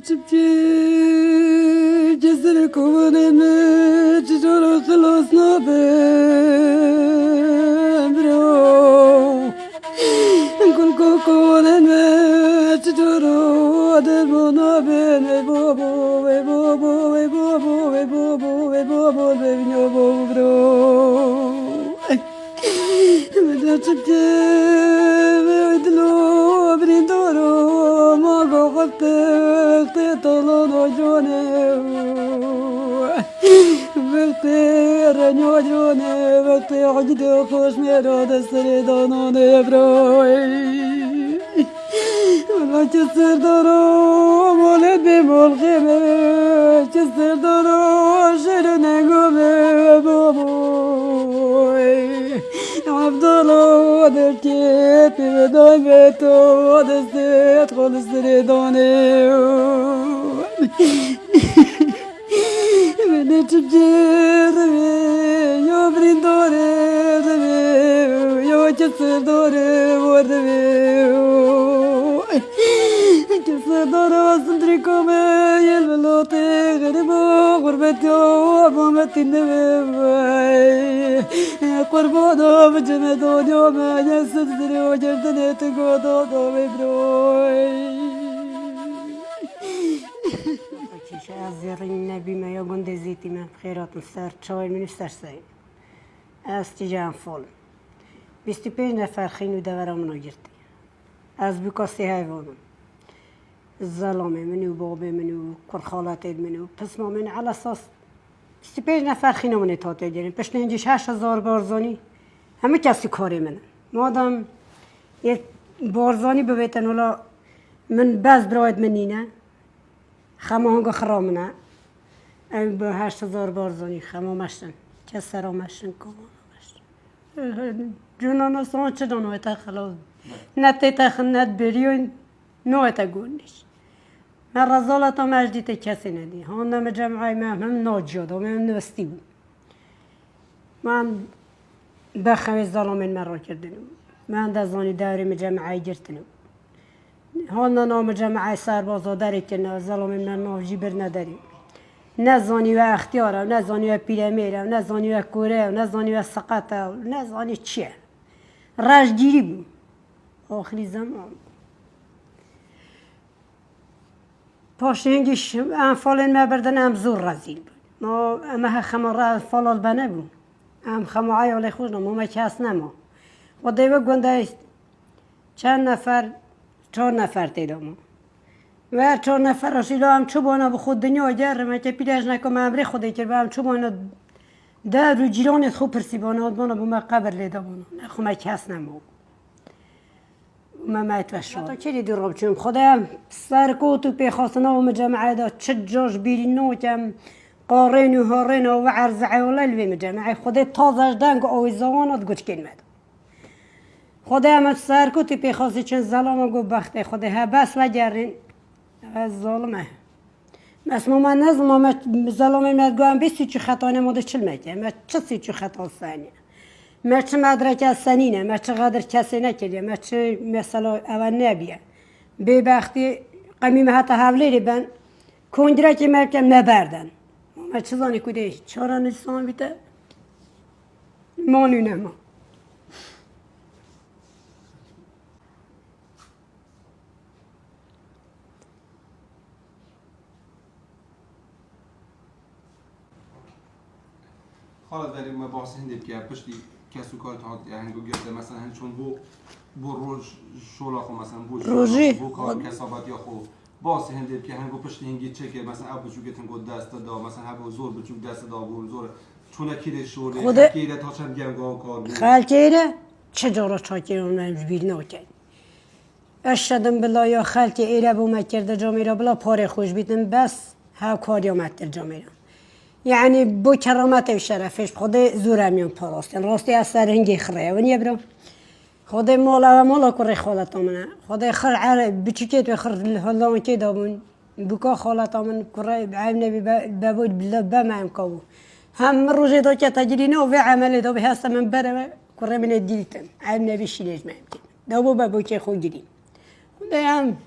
تبكي جسر كوننا تجور خلصنا بمرو نقول كوننا تجور دربنا بين بوبو بوبو بوبو بوبو بوبو بنيوبو برو بدأ تبكي بدلو بريدورو ما قلت طلعوا وجوني بختير وجوني بختي عجدي خوش ميرو دستري دونوني بروي ولا جسر دارو مولد بمول خيمة جسر دارو شيرنا قومي بابوي عبدالله دركيت بداي بيتو دستيت خلص ريدوني من تبجير يا بريدوري يا جسر دوري وردبي جسر دوري وصدركم يلبلوطي غربو غربتي وابومتي النبي قربانو بجمدو يوم يسدري وجردني تقودو دومي بروي از زیرین نبی ما یا گنده زیتی من خیرات سر چای منش سرسای از تیجان فول 25 نفر خینو دورمونو گرتی از بکاسی حیوانم زلامه منو بابه منو کرخالات منو پس ما من على اساس 25 نفر خینو من تاته گیریم پس نینجیش 8000 بارزانی همه کسی کاری منه مادام یه بارزانی ببیتن ولا من باز براید منینه خما هنگا خرامنه ای به 8000 بارزانی خما مشتن که سرا مشتن کمان مشتن جونانا سان چه دانوی تا خلاص نتی تا خند بریون نوی تا گونیش من رزالتا مجدی تا کسی ندی هاندم جمعی من هم ناجاده و من نوستی بود من بخوی ظالمین من را کردنم من دزانی دوری مجمعی گرتنم هانا نام جمعی سربازا داری که نه ظالمین من ناف جیبر نداری نه زانی و اختیاره نه زانی و پیرمیره نه زانی و کوره نه زانی و سقطه نه زانی چیه رشگیری بود آخری زمان پاشنگیش انفالین ما بردن ام زور رزیل بود ما اما خماره فالال بنه بود ام خماعی علی خوش نمو ما کس نما و دیوه گنده چند نفر 4 نفر تیدم و 4 نفر آشیلا هم چوبانا به خود دنیا گرم که پیداش نکم امری خودی کرد هم چوبانا در رو جیرانت خوب پرسیبانه آدمانا بوم قبر لیده بانا نخو ما کس نمو ما مایت و شاد تا چلی دور رب چون خودم سرکوت و پیخواستنا و مجمعه دا چه جاش بیرینو کم قارین و هارین و عرض عیاله لوی مجمعه خودی تازش دنگ آویزوانات گوش کن مد خودی هم سرکوت و پیخواستی چون ظلام گو بخته خودی ها بس وگرین از ظالمه بس ما من نظم ما ظلام مد گوهم بیستی چو خطا نموده چل مکه ما چه سی چو خطا سانیه ما چه مدرک از سنینه ما چه قدر کسی نکردیم ما چه مثلا اول نبیه ببختی قمیم حتی حولی بن کندرک مرکم نبردن ما چه زانی کده چهار نسان بیته مانونه ما حالا داریم ما بحث هندی که پشتی کسو کار تا هنگو گرفته مثلا چون بو روز شولا خو مثلا بو کار کسابت یا خو باز هندی که هنگو پشتی هنگی چه که مثلا ابو جو گتن گود دست دا مثلا ابو زور بچو دست دا بو زور چون کیره شوله کیره تا چند گنگا کار خالکیره چه جورا چاکی اون بیل نوکن اشهدم بالله یا خالکی ایره بو مکرده جامیرا بلا پاره خوش بیتن بس ها کاری اومد جامیرا یعنی با کرامت و شرفش خود زور میون پاراستن راستی از سر هنگی خره و نیه برو خود مالا کره خالت آمنه خود خر عرب بچکت و خر هلان که دامون بکا خالت آمن کره عیم نبی ببود بلا بمعم کابو هم روزی دا که تجرینه و عملی دا به هست من بره کره من دیلتن عیم نبی شیلیش ممکن دا بو که خود گیریم خود هم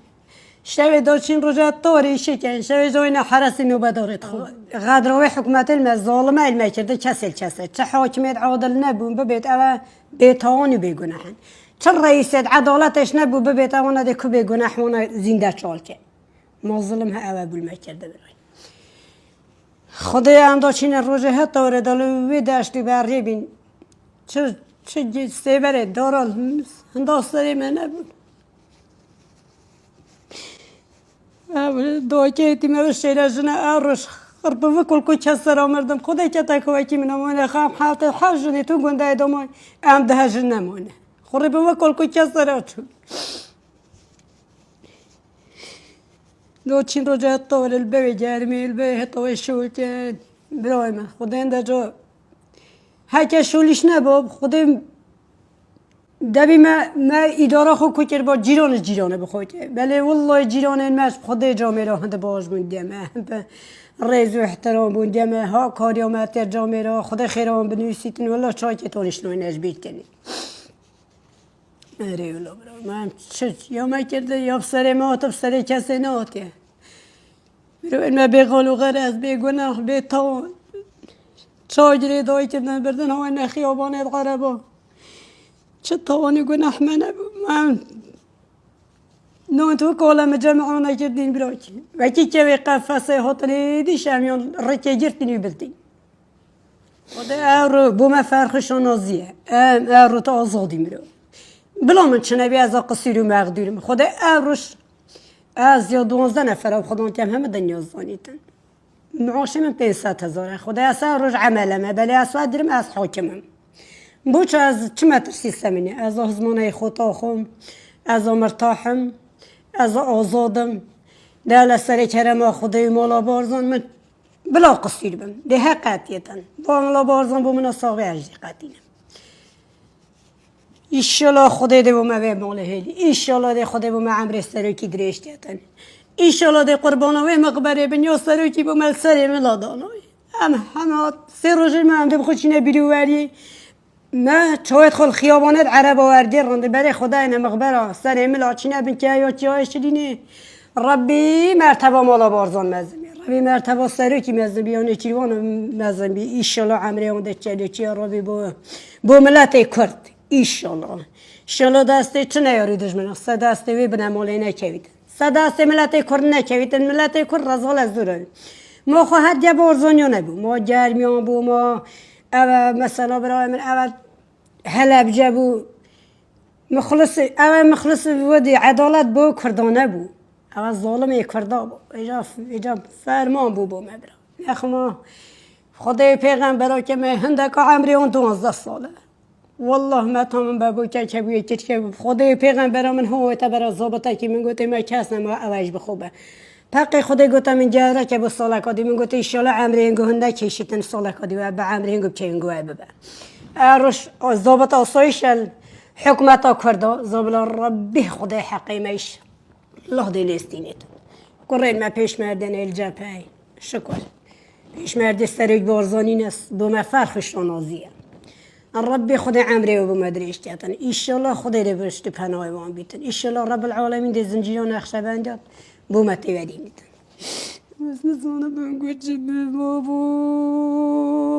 شوی داشتین روزا طوری شکن شوی زوین حرس نوبه دارد خود غدروی حکومت علم ظالمه علم کرده کسل چه حاکمیت عادل نبون ببید اوه بیتوانی بگناهن چه رئیس عدالتش نبود ببید اوه ده که بگناهونه زنده چال که مظلم ها اوه بولمه کرده برای خدای هم داشتین روزه ها طوره دلوی داشتی بری بین چه سیبره دارال هنداستری من نبود دوکی تیم شیره جنه آرش خرب وکل کوچه سر آمردم خدای که تکوی کی منامونه خام حالت حاجنی تو گنده دامای ام ده جن نمونه خرب وکل کوچه سر آچون دو چین رو جات طول البی جرمی البی طوی شوچه برای من خدای انده جو هک شولیش نباب خدای دبی ما اداره خو کوچر با جیرانه بخوته بله والله جیرانه ماش خدای جامعه را هند باز بودیم رئیس و احترام بودیم ها کاریامت جامعه را خدای خیرام بنویسیتن والله چای که تونش نوینش بیت کنی اره والله برا من چه یا ما کرده یا سر ما تو سر کسی ناته برو ما بقول و غیر از بگناه بیتون چای دایی کردن بردن ها این خیابان غربا چه توانی گناه من تو کلام جمع نکردین براکی وکی که به قفسه هتلی دیشمیان رکی گرتنی بدین خدا ارو بوم فرخش نازیه ارو تا آزادی میرو بلا من چه نبی از قصیر و مقدورم خدا اروش از یا 12 نفر خدا کم همه دنیا زانیتن معاش من 500,000 خدا از اروش عملمه بلی اسود درم از حاکمم بوچ از چه متر سیستمینه از آزمانه خدا خم از مرتاحم از آزادم دل سر کرم خدای مولا بارزان من بلا قصیر بم ده حقیقتاً با مولا بارزان با من ساقی اجدی قدینم ایشالا خدای ده بوم به مولا هلی ایشالا ده خدای بوم عمر سروکی درشتیتن ایشالا ده قربانوی مقبره بنیا سروکی بوم سر ملادانوی همه سه روز من ده بخوشینه بیرواری نه چوید خال خیابانت عرب آوردی رنده برای خدای نمقبره سر ملاچینه بین که یا چیای شدینه ربی مرتبه مالا بارزان مزمی ربی مرتبه سروکی مزمی یا نچیوان مزمی ایشالا عمری اونده چلی چی ربی بو ملت کرد ایشالا دسته چه نیاری دجمنه سه دسته وی بنمالی نکوید سه دسته ملت کرد نکوید ملت کرد رزال از دوره ما خواهد جا بارزانیا نبو ما جرمیان بو ما او مثلا برای من او حلب جبو مخلص ودی عدالت بو کردانه بو او ظالم کردا بو ایجا فرمان بو مبرا اخما خدای پیغمبرا که من هندک عمری اون 12 ساله والله ما تمام بابو که بوی که خدای پیغمبرا من هو تبر ضابطه که من گفتم ما کس نما اوج بخوبه پاکی خدای گفتم من جاره که با سالکادی من گفت ایشالا عمری اینگو هنده کشیدن سالکادی و به عمری اینگو که اینگو ببه اروش ضابط آسایش حکمت کرده زبلا ربی خدای حقیمش الله دلیستینید قرین ما پیش مردن الجبهی شکر پیش مرد سریک بارزانی نست دو ما فرخش نازیه ربی خدای عمری و بمدریش کردن ایشالا خدای رو برشت پناه وان بیتن ایشالا رب العالمین دی زنجیران اخشبندیات بومتی ودیمیت. مثلا بگو چه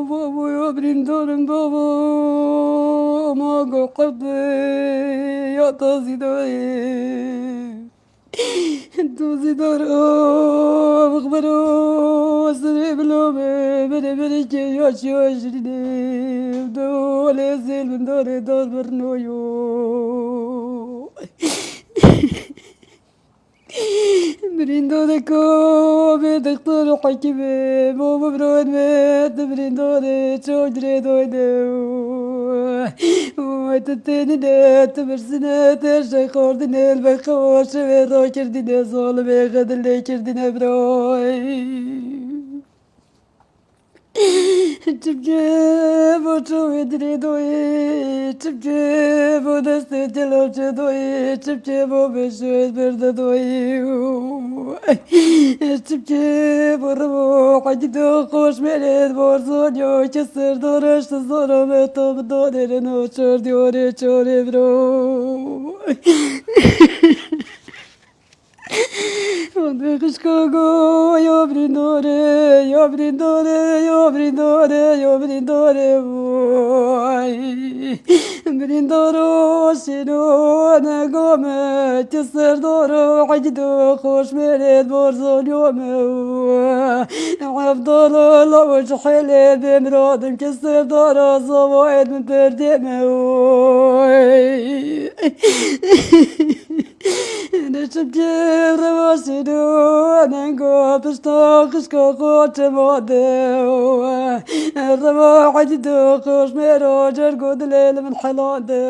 بابا یا بریندارم بابا ما گو قبه یا تازی داره بخبرو سری بلومه بره که یا شیاش دیده دوله زیل من داره دار برنویو بريندوري كوبي دكتور حكيمي بابا برود مات بريندوري تشودري دويدو وتتني نات برسنة ترجع خوردن البخوش ويرو كردين ظالم غدر لي كردين بروي تبجيب وشوي دريدوي تبجيب ودستي جلوش دوي تبجيب وبشوي برد دوي تبجيب وربو حجدو خوش مليد بورزونيو كسر دورش تزورو متو بدوني رنو چور ديوري چوري برو Chicago, yo brindore, yo brindore, yo brindore, yo brindore, boy. Brindoro, sino, nagome, تسردورو عجدو خوش مريد برزون يومه عبدالله الله وجحيلي بمراد مكسر دارو صواعد من بردمه أنا شبجير رواسدو أنا نقوب اشتاقش كوخوش مودو الروا عجدو خوش مريد جرقود ليل من حلادو